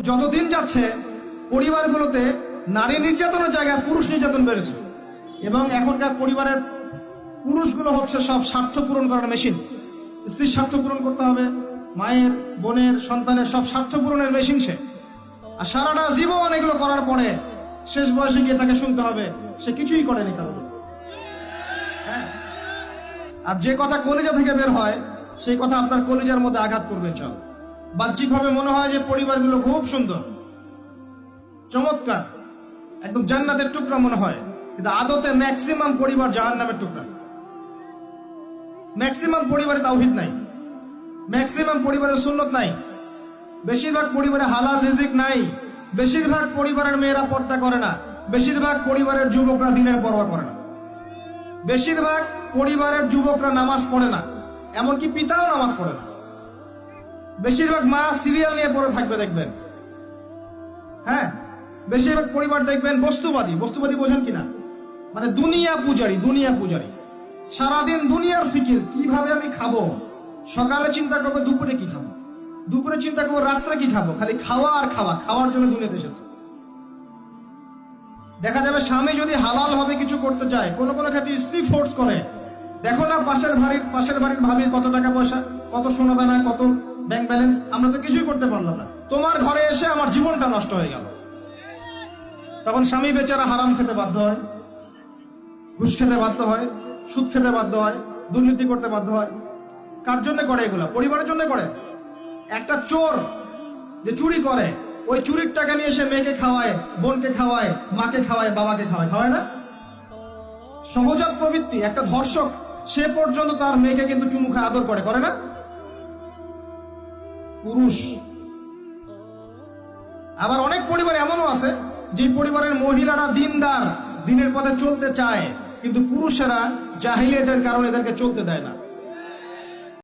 যতদিন যাচ্ছে পরিবারগুলোতে নারী নির্যাতনের জায়গায় পুরুষ নির্যাতন বেড়েছে, এবং এখনকার পরিবারের পুরুষগুলো হচ্ছে সব স্বার্থ পূরণ করার মেশিন। স্ত্রীর স্বার্থ পূরণ করতে হবে, মায়ের, বোনের, সন্তানের সব স্বার্থ পূরণের মেশিন সে। আর সারাটা জীবন এগুলো করার পরে শেষ বয়সে গিয়ে তাকে শুনতে হবে সে কিছুই করেনি কারণ। হ্যাঁ, আর যে কথা কলিজা থেকে বের হয় সেই কথা আপনার কলিজার মধ্যে আঘাত করবে। চল, বাহ্যিকভাবে মনে হয় যে পরিবারগুলো খুব সুন্দর, চমৎকার, একদম জান্নাতের টুকরা মনে হয়, কিন্তু আদতে ম্যাক্সিমাম পরিবার জাহান্নামের টুকরা। ম্যাক্সিমাম পরিবারে তাওহীদ নাই, ম্যাক্সিমাম পরিবারের সুন্নত নাই, বেশিরভাগ পরিবারে হালাল রিজিক নাই, বেশিরভাগ পরিবারের মেয়েরা পর্দা করে না, বেশিরভাগ পরিবারের যুবকরা দিনের পরোয়া করে না, বেশিরভাগ পরিবারের যুবকরা নামাজ পড়ে না, এমনকি পিতাও নামাজ পড়ে না, বেশিরভাগ মা সিরিয়াল নিয়ে পড়ে থাকবে দেখবেন। হ্যাঁ, বেশিরভাগ পরিবার দেখবেন বস্তুবাদী। বস্তুবাদী বোঝেন কিনা? মানে দুনিয়া পূজারী, দুনিয়া পূজারী, সারাদিন দুনিয়ার ফিকির, কিভাবে আমি খাবো, সকালে চিন্তা করবো দুপুরে কি খাবো, দুপুরে চিন্তা করবো রাত্রে কি খাবো, খালি খাওয়া আর খাওয়া, খাওয়ার জন্য দুনিয়াতে এসেছে। দেখা যাবে স্বামী যদি হালাল ভাবে কিছু করতে চায়, কোনো কোনো ক্ষেত্রে স্ত্রী ফোর্স করে, দেখো না পাশের বাড়ির ভাবির কত টাকা পয়সা, কত সোনা দানা, কত ব্যাংক ব্যালেন্স, আমরা তো কিছুই করতে পারলাম না, তোমার ঘরে এসে আমার জীবনটা নষ্ট হয়ে গেল। তখন স্বামী বেচারা হারাম খেতে বাধ্য হয়, ঘুষ খেতে বাধ্য হয়, সুদ খেতে বাধ্য হয়, দুর্নীতি করতে বাধ্য হয়। কার জন্য করে এগুলা? পরিবারের জন্য করে। একটা চোর যে চুরি করে, ওই চুরির টাকা নিয়ে এসে মেয়েকে খাওয়ায়, বোনকে খাওয়ায়, মাকে খাওয়ায়, বাবাকে খাওয়ায়, খাওয়ায় না? সহজাত প্রবৃত্তি। একটা ধর্ষক সে পর্যন্ত তার মেয়েকে কিন্তু চুমু খায়, আদর করে না? পুরুষ। আবার অনেক পরিবার এমনও আছে যে পরিবারের মহিলারা দিনদার, দিনের পথে চলতে চায়, কিন্তু পুরুষেরা জাহিলিয়াতের কারণে এদেরকে চলতে দেয় না।